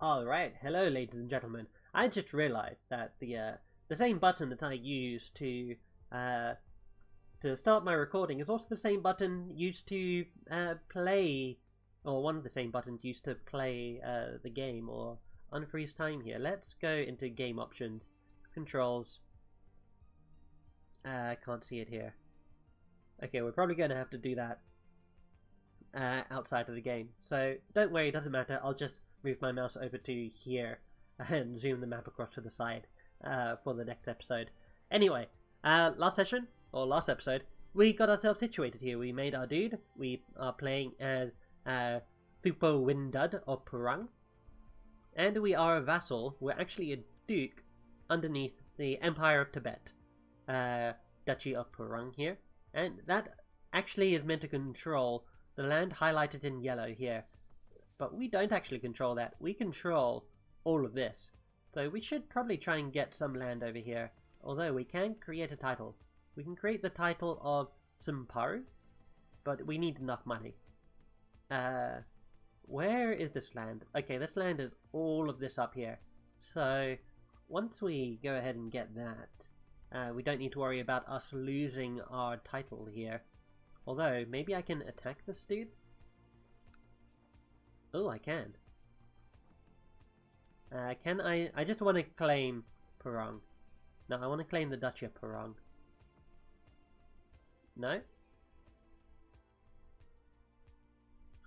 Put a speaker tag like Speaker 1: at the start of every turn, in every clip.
Speaker 1: Alright, hello ladies and gentlemen. I just realized that the same button that I used to start my recording is also the same button used to play, or one of the same buttons used to play the game or unfreeze time here. Let's go into game options, controls. I can't see it here. Okay, we're probably going to have to do that outside of the game. So don't worry, it doesn't matter. I'll just move my mouse over to here and zoom the map across to the side for the next episode. Anyway, last episode, we got ourselves situated here. We made our dude. We are playing as Thupo Windud of Purang. And we are a vassal. We're actually a duke underneath the Empire of Tibet, Duchy of Purang here. And that actually is meant to control the land highlighted in yellow here. But we don't actually control that. We control all of this. So we should probably try and get some land over here. Although we can create a title. We can create the title of Simparu, but we need enough money. Where is this land? Okay, this land is all of this up here. So once we go ahead and get that, we don't need to worry about us losing our title here. Although, maybe I can attack this dude? Oh, I can. Can I? I just want to claim Purang. No, I want to claim the Duchy of Purang. No?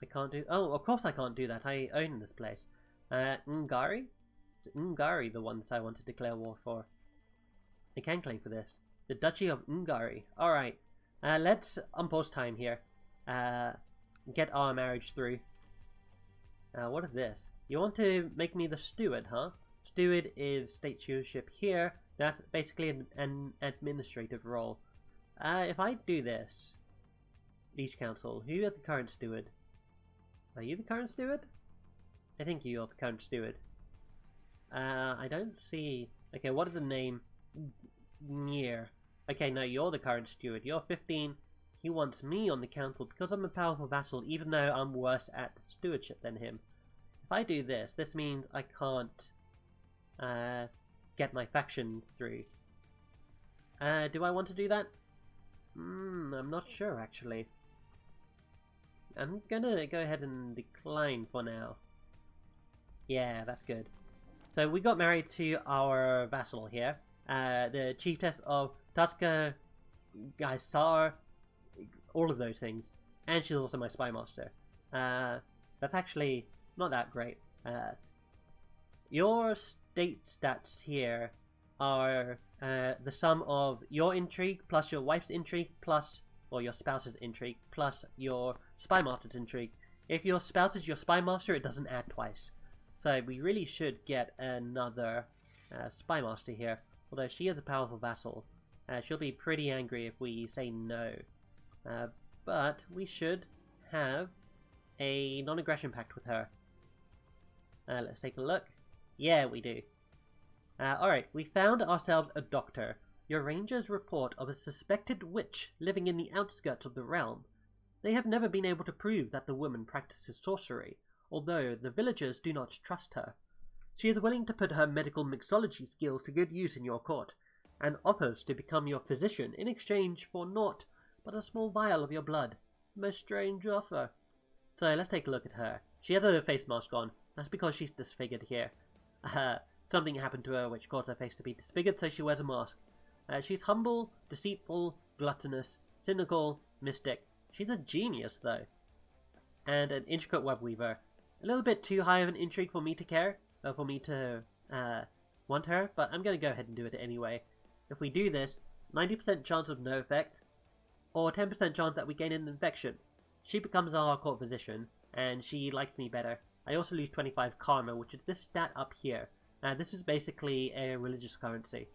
Speaker 1: I can't do... Oh, of course I can't do that. I own this place. Ngari? Is Ngari the one that I want to declare war for? I can claim for this. The Duchy of Ngari. Alright. Let's unpause time here. Get our marriage through. What is this? You want to make me the steward, huh? Steward is state stewardship here. That's basically an administrative role. If I do this, Liege Council, who is the current steward? Are you the current steward? I think you're the current steward. I don't see... Okay, what is the name? Nier. Okay, no, you're the current steward. You're 15. He wants me on the council because I'm a powerful vassal, even though I'm worse at stewardship than him. If I do this, this means I can't get my faction through. Do I want to do that? I'm not sure, actually. I'm gonna go ahead and decline for now. Yeah, that's good. So we got married to our vassal here, the chiefess of Taska Gaisar, all of those things. And she's also my spy master. That's actually not that great. Your state stats here are the sum of your intrigue plus your wife's intrigue plus, or your spouse's intrigue, plus your spy master's intrigue. If your spouse is your spy master, it doesn't add twice. So we really should get another spy master here. Although she is a powerful vassal. She'll be pretty angry if we say no. But we should have a non-aggression pact with her. Let's take a look. Yeah, we do. Alright, we found ourselves a doctor. Your rangers report of a suspected witch living in the outskirts of the realm. They have never been able to prove that the woman practices sorcery, although the villagers do not trust her. She is willing to put her medical mixology skills to good use in your court, and offers to become your physician in exchange for naught but a small vial of your blood. Most strange offer. So let's take a look at her. She has a face mask on. That's because she's disfigured here. Something happened to her which caused her face to be disfigured, so she wears a mask. She's humble, deceitful, gluttonous, cynical, mystic. She's a genius, though. And an intricate web weaver. A little bit too high of an intrigue for me to care, or for me to want her, but I'm going to go ahead and do it anyway. If we do this, 90% chance of no effect, or 10% chance that we gain an infection. She becomes our court physician, and she likes me better. I also lose 25 karma, which is this stat up here. This is basically a religious currency.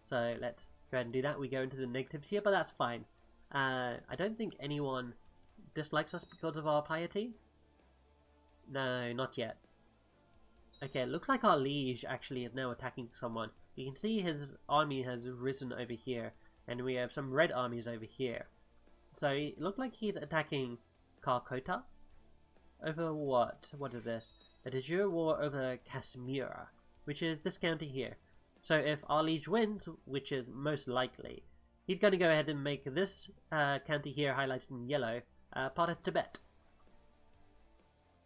Speaker 1: So let's go ahead and do that. We go into the negatives here, but that's fine. I don't think anyone dislikes us because of our piety. No, not yet. Okay, it looks like our liege actually is now attacking someone. You can see his army has risen over here, and we have some red armies over here. So it looks like he's attacking Karkota. Over what? What is this? a de jure war over Kashmir, which is this county here. So if our liege wins, which is most likely, he's going to go ahead and make this county here, highlighted in yellow, part of Tibet.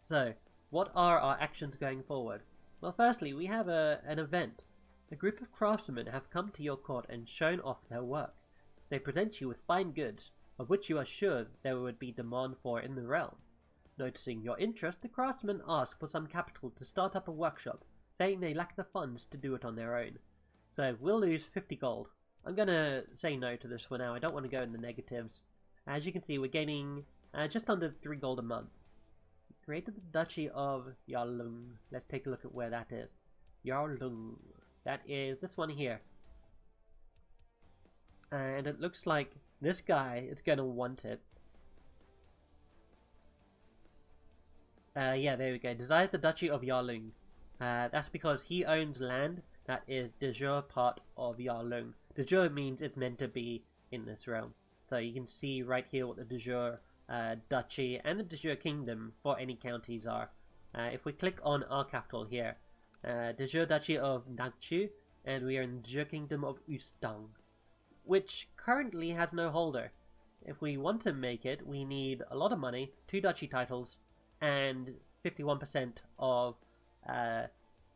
Speaker 1: So, what are our actions going forward? Well, firstly, we have an event. A group of craftsmen have come to your court and shown off their work. They present you with fine goods, of which you are sure there would be demand for in the realm. Noticing your interest, the craftsmen ask for some capital to start up a workshop, saying they lack the funds to do it on their own. So we'll lose 50 gold. I'm gonna say no to this for now, I don't want to go in the negatives. As you can see, we're gaining just under 3 gold a month. Created the Duchy of Yarlung. Let's take a look at where that is. Yarlung. That is this one here. And it looks like this guy is gonna want it. Yeah, there we go. Desire the Duchy of Yarlung. That's because he owns land that is de jure part of Yarlung. De jure means it's meant to be in this realm. So you can see right here what the de jure duchy and the de jure kingdom for any counties are. If we click on our capital here, de jure duchy of Nagchu, and we are in the de jure kingdom of Ustang, which currently has no holder. If we want to make it, we need a lot of money, 2 duchy titles, and 51% of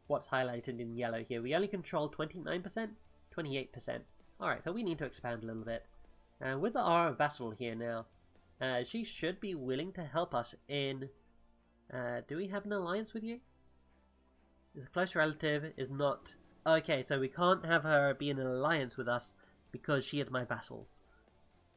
Speaker 1: what's highlighted in yellow here. We only control 29%, 28%. Alright, so we need to expand a little bit. With our vassal here now, she should be willing to help us in... do we have an alliance with you? Is a close relative, is not... Okay, so we can't have her be in an alliance with us because she is my vassal.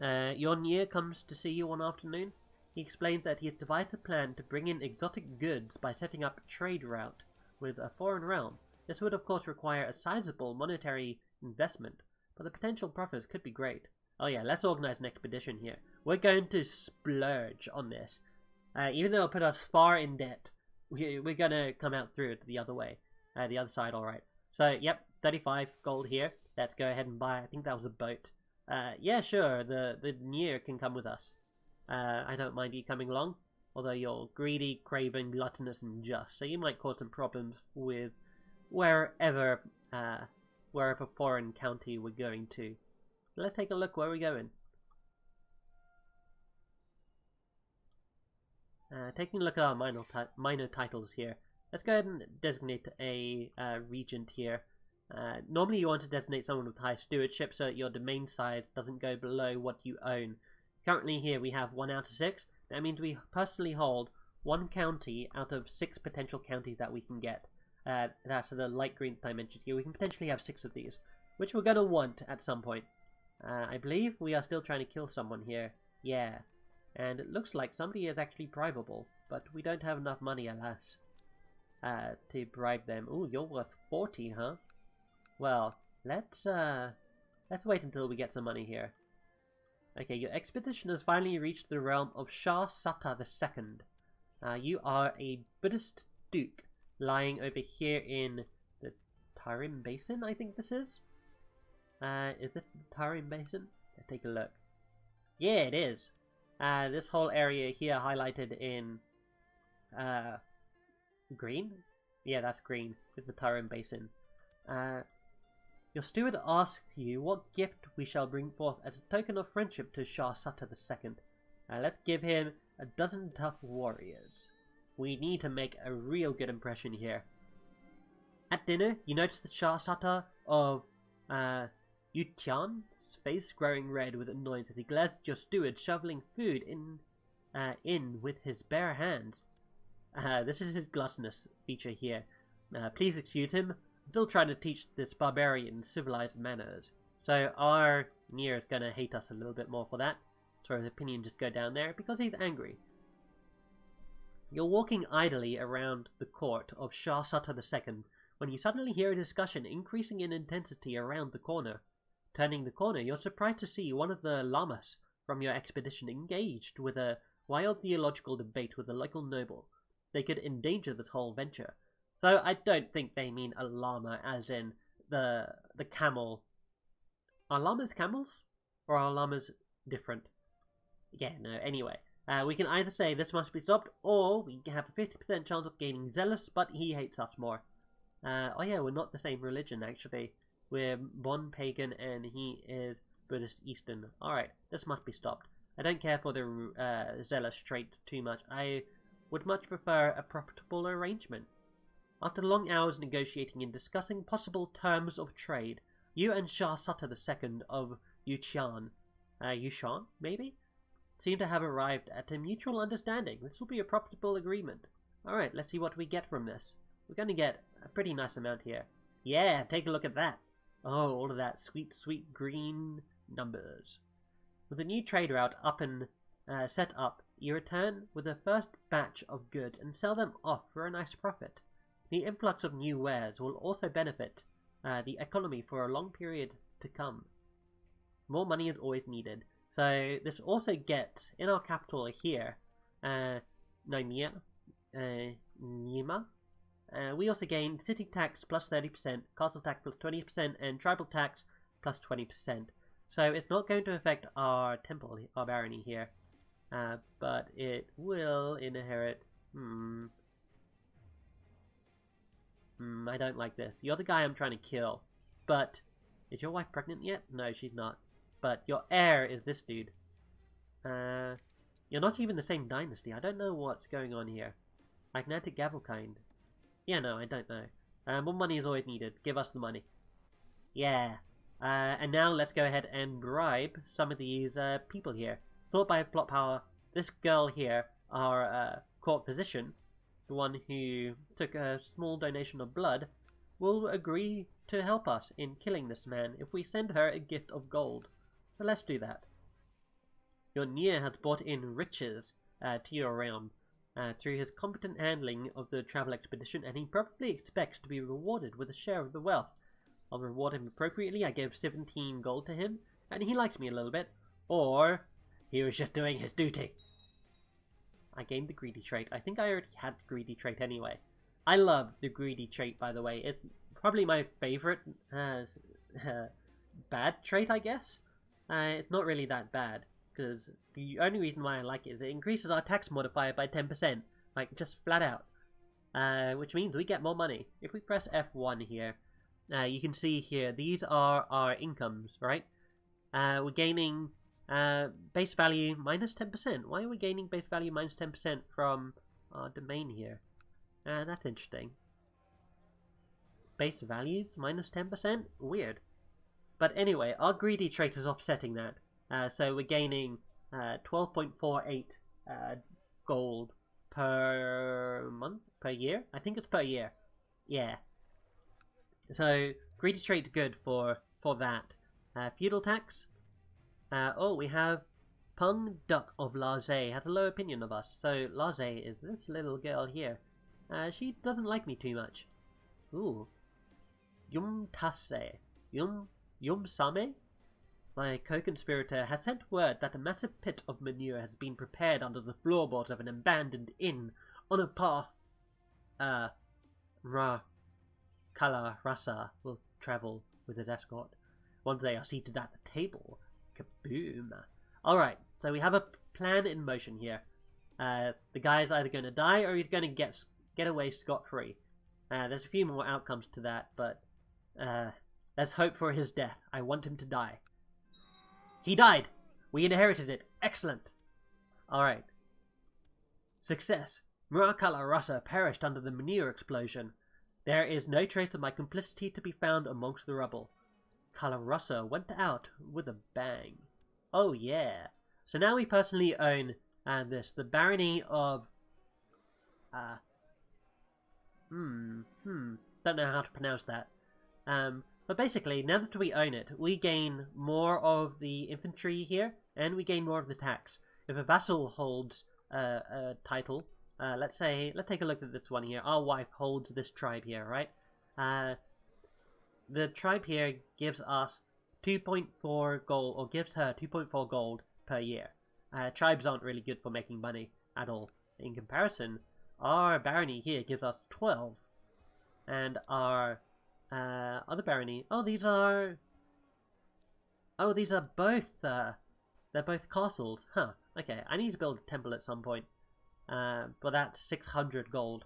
Speaker 1: Yonir comes to see you one afternoon. He explains that he has devised a plan to bring in exotic goods by setting up a trade route with a foreign realm. This would of course require a sizable monetary investment, but the potential profits could be great. Oh yeah, let's organize an expedition here. We're going to splurge on this. Even though it'll put us far in debt, we're going to come out through it the other way. The other side, alright. So, yep, 35 gold here. Let's go ahead and buy, I think that was a boat. Yeah, sure, the Nier can come with us. I don't mind you coming along, although you're greedy, craven, gluttonous, and just, so you might cause some problems with wherever foreign county we're going to. So let's take a look where we're going. Taking a look at our minor titles here. Let's go ahead and designate a regent here. Normally you want to designate someone with high stewardship so that your domain size doesn't go below what you own. Currently here we have 1 out of 6. That means we personally hold 1 county out of 6 potential counties that we can get. That's the light green that I mentioned here. We can potentially have 6 of these, which we're going to want at some point. I believe we are still trying to kill someone here. Yeah. And it looks like somebody is actually bribable, but we don't have enough money, alas, to bribe them. Ooh, you're worth 40, huh? Well, let's wait until we get some money here. Okay, your expedition has finally reached the realm of Shah Sata II. You are a Buddhist duke lying over here in the Tarim Basin, I think this is. Is this the Tarim Basin? Let's take a look. Yeah, it is. This whole area here highlighted in green? Yeah, that's green, with the Tarim Basin. Your steward asks you what gift we shall bring forth as a token of friendship to Shah Sata II. Let's give him a dozen tough warriors. We need to make a real good impression here. At dinner, you notice the Shah Sata of Yutian's face growing red with annoyance as he glares at your steward shoveling food in with his bare hands. This is his gluttonous feature here. Please excuse him. I'm still trying to teach this barbarian civilized manners. So our Nier is going to hate us a little bit more for that. So his opinion just go down there because he's angry. You're walking idly around the court of Shah Sata II when you suddenly hear a discussion increasing in intensity around the corner. Turning the corner, you're surprised to see one of the lamas from your expedition engaged with a wild theological debate with a local noble. They could endanger this whole venture. So I don't think they mean a llama as in the camel. Are llamas camels? Or are llamas different? Yeah, no, anyway. We can either say this must be stopped, or we have a 50% chance of gaining Zealous, but he hates us more. Oh yeah, we're not the same religion actually. We're one pagan and he is Buddhist Eastern. Alright, this must be stopped. I don't care for the Zealous trait too much. I would much prefer a profitable arrangement. After long hours negotiating and discussing possible terms of trade, you and Shah Sutta II of Yuchan, maybe? Seem to have arrived at a mutual understanding. This will be a profitable agreement. Alright, let's see what we get from this. We're going to get a pretty nice amount here. Yeah, take a look at that. Oh, all of that sweet, sweet green numbers. With a new trade route up and set up, you return with the first batch of goods and sell them off for a nice profit. The influx of new wares will also benefit the economy for a long period to come. More money is always needed. So this also gets, in our capital here, Nima, we also gain city tax plus 30%, castle tax plus 20%, and tribal tax plus 20%. So it's not going to affect our temple, our barony here, but it will inherit. I don't like this. You're the guy I'm trying to kill, but is your wife pregnant yet? No, she's not. But your heir is this dude. You're not even the same dynasty. I don't know what's going on here. Magnetic gavel kind. Yeah, no, I don't know. More money is always needed. Give us the money. Yeah. And now let's go ahead and bribe some of these people here. Thought by plot power, this girl here, our court physician, the one who took a small donation of blood, will agree to help us in killing this man if we send her a gift of gold. So let's do that. Your Nier has brought in riches to your realm through his competent handling of the travel expedition, and he probably expects to be rewarded with a share of the wealth. I'll reward him appropriately. I gave 17 gold to him, and he likes me a little bit. Or he was just doing his duty. I gained the greedy trait. I think I already had the greedy trait anyway. I love the greedy trait, by the way. It's probably my favorite bad trait, I guess. It's not really that bad, because the only reason why I like it is it increases our tax modifier by 10%, like just flat out, which means we get more money. If we press F1 here, you can see here, these are our incomes, right? We're gaining base value minus 10%. Why are we gaining base value minus 10% from our domain here? That's interesting. Base values minus 10%? Weird. But anyway, our greedy trait is offsetting that. So we're gaining 12.48 gold per month? Per year? I think it's per year. Yeah. So, greedy trait good for that. Feudal tax. We have Pung Duck of Laze has a low opinion of us. So, Laze is this little girl here. She doesn't like me too much. Ooh. Yum Tase. Yum Same? My co-conspirator has sent word that a massive pit of manure has been prepared under the floorboards of an abandoned inn on a path. Kala Rasa will travel with his escort. Once they are seated at the table. Kaboom. Alright, so we have a plan in motion here. The guy's either going to die or he's going to get away scot-free. There's a few more outcomes to that, but let's hope for his death. I want him to die. He died! We inherited it. Excellent! Alright. Success. Murakala Rasa perished under the manure explosion. There is no trace of my complicity to be found amongst the rubble. Kalarasa went out with a bang. Oh yeah. So now we personally own the barony of don't know how to pronounce that. But basically, now that we own it, we gain more of the infantry here, and we gain more of the tax. If a vassal holds a title, let's take a look at this one here. Our wife holds this tribe here, right? The tribe here gives us 2.4 gold, or gives her 2.4 gold per year. Tribes aren't really good for making money at all. In comparison, our barony here gives us 12. And our other barony, these are both, they're both castles. Huh, Okay, I need to build a temple at some point. But that's 600 gold.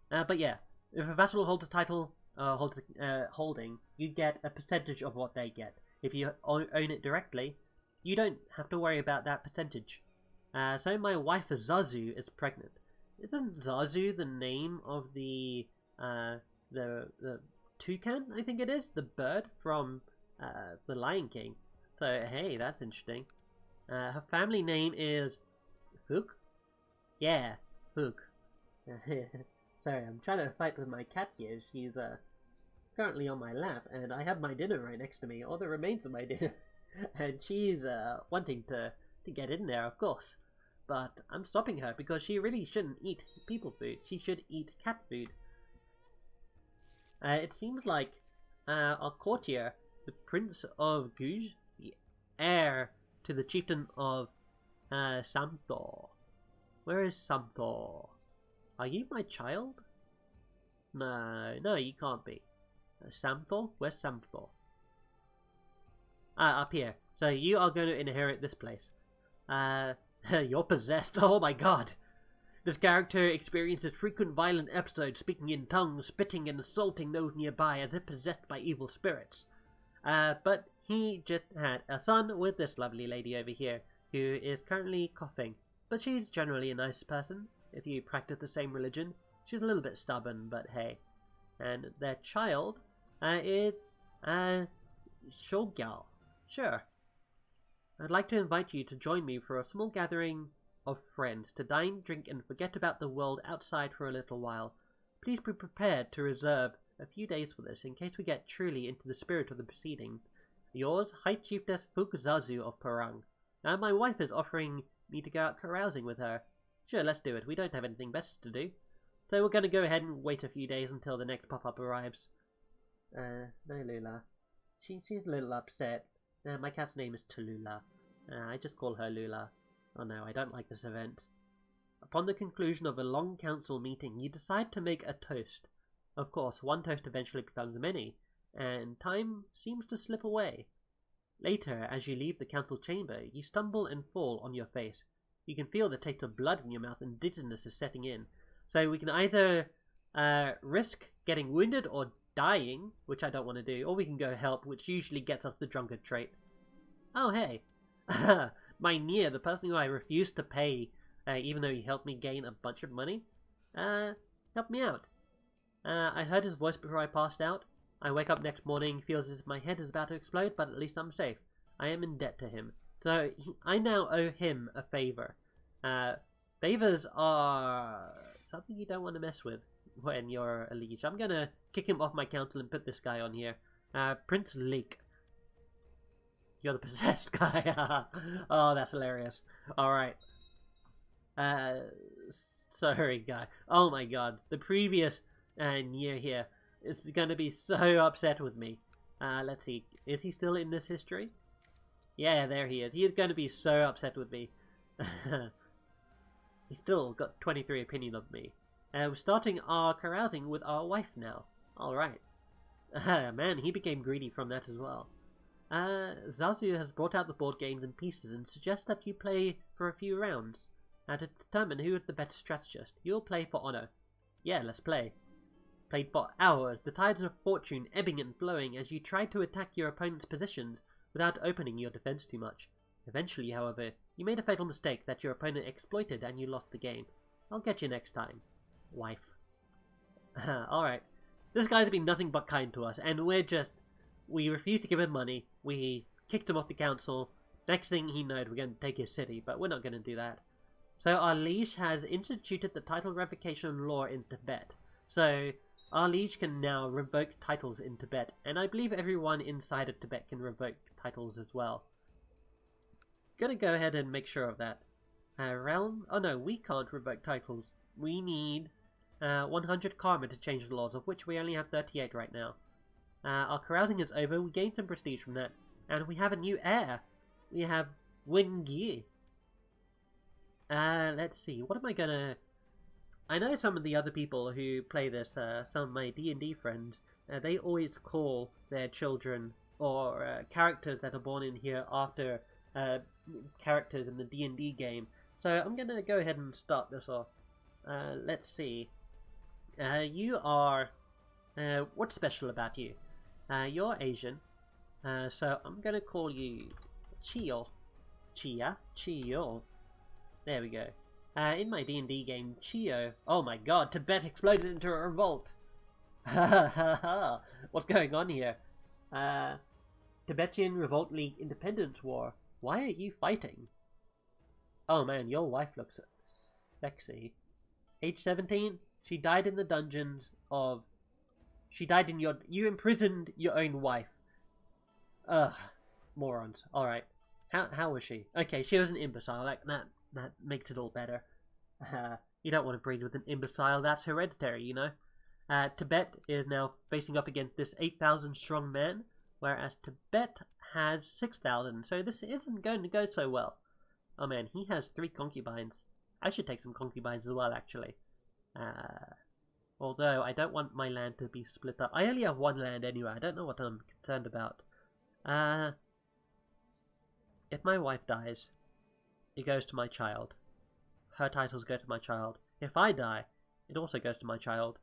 Speaker 1: But yeah, if a vassal holds a title, holding, you get a percentage of what they get. If you own it directly, you don't have to worry about that percentage. So my wife Zazu is pregnant. Isn't Zazu the name of the toucan? I think it is, the bird from the Lion King. So hey, that's interesting. Her family name is Hook. Yeah, Hook. Sorry, I'm trying to fight with my cat here. She's currently on my lap, and I have my dinner right next to me, or the remains of my dinner, and she's wanting to get in there, of course. But I'm stopping her because she really shouldn't eat people food. She should eat cat food. It seems like our courtier, the Prince of Guj, the heir to the chieftain of Samthor. Where is Samthor? Are you my child? No, you can't be. Samthor? Where's Samthor? Up here. So you are going to inherit this place. You're possessed. Oh my god. This character experiences frequent violent episodes, speaking in tongues, spitting and assaulting those nearby as if possessed by evil spirits. But he just had a son with this lovely lady over here, who is currently coughing. But she's generally a nice person, if you practice the same religion. She's a little bit stubborn, but hey. And their child is Shogyal. Sure. I'd like to invite you to join me for a small gathering of friends to dine, drink, and forget about the world outside for a little while. Please be prepared to reserve a few days for this in case we get truly into the spirit of the proceeding. Yours, High Chiefess Fukzazu of Parang. My wife is offering me to go out carousing with her. Sure, let's do it. We don't have anything better to do. So we're going to go ahead and wait a few days until the next pop-up arrives. No, Lula. She's a little upset. My cat's name is Tallulah. I just call her Lula. Oh no, I don't like this event. Upon the conclusion of a long council meeting, you decide to make a toast. Of course, one toast eventually becomes many, and time seems to slip away. Later, as you leave the council chamber, you stumble and fall on your face. You can feel the taste of blood in your mouth and dizziness is setting in. So we can either risk getting wounded or dying, which I don't want to do, or we can go help, which usually gets us the drunkard trait. Oh hey, my Nier, the person who I refused to pay, even though he helped me gain a bunch of money, helped me out. I heard his voice before I passed out. I wake up next morning, feels as if my head is about to explode, but at least I'm safe. I am in debt to him. So I now owe him a favor. Favors are something you don't want to mess with when you're a liege. I'm gonna kick him off my council and put this guy on here. Prince Lake. You're the possessed guy. Oh, that's hilarious. Alright. Sorry, guy. Oh my god. The previous Nier here is gonna be so upset with me. Let's see. Is he still in this history? Yeah, there he is. He is gonna be so upset with me. He's still got 23 opinion of me. We're starting our carousing with our wife now. Alright. Man, he became greedy from that as well. Zazu has brought out the board games and pieces and suggests that you play for a few rounds. To determine who is the better strategist, you'll play for honor. Yeah, let's play. Played for hours, the tides of fortune ebbing and flowing as you tried to attack your opponent's positions without opening your defense too much. Eventually, however, you made a fatal mistake that your opponent exploited and you lost the game. I'll get you next time, wife. Alright. This guy's been nothing but kind to us, and we refused to give him money, we kicked him off the council. Next thing he knows, we're going to take his city, but we're not going to do that. So our liege has instituted the title revocation law in Tibet. So our liege can now revoke titles in Tibet, and I believe everyone inside of Tibet can revoke titles as well. Gonna go ahead and make sure of that. Realm? Oh no, we can't revoke titles. We need 100 karma to change the laws, of which we only have 38 right now. Our carousing is over, we gained some prestige from that, and we have a new heir. We have Wynn. Let's see, what am I gonna... I know some of the other people who play this, some of my D&D friends, they always call their children, or characters that are born in here after characters in the D&D game. So I'm gonna go ahead and start this off. Let's see. You are... what's special about you? You're Asian. So I'm gonna call you Chio. Chio. There we go. In my D&D game, Chio... Oh my god, Tibet exploded into a revolt! What's going on here? Tibetan Revolt League Independence War. Why are you fighting? Oh man, your wife looks sexy. Age 17? She died in the dungeons of... She died in your... You imprisoned your own wife. Ugh. Morons. Alright. How was she? Okay, she was an imbecile. That makes it all better. You don't want to breed with an imbecile. That's hereditary, you know? Tibet is now facing up against this 8,000 strong man, whereas Tibet has 6,000, so this isn't going to go so well. Oh man, he has 3 concubines. I should take some concubines as well, actually. Although, I don't want my land to be split up. I only have 1 land anyway, I don't know what I'm concerned about. If my wife dies, it goes to my child. Her titles go to my child. If I die, it also goes to my child.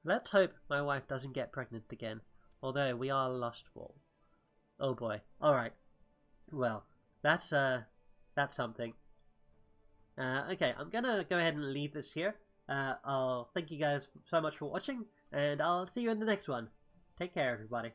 Speaker 1: Let's hope my wife doesn't get pregnant again, although we are lustful. Oh boy. Alright. Well, that's something. Okay, I'm gonna go ahead and leave this here. I'll thank you guys so much for watching, and I'll see you in the next one. Take care, everybody.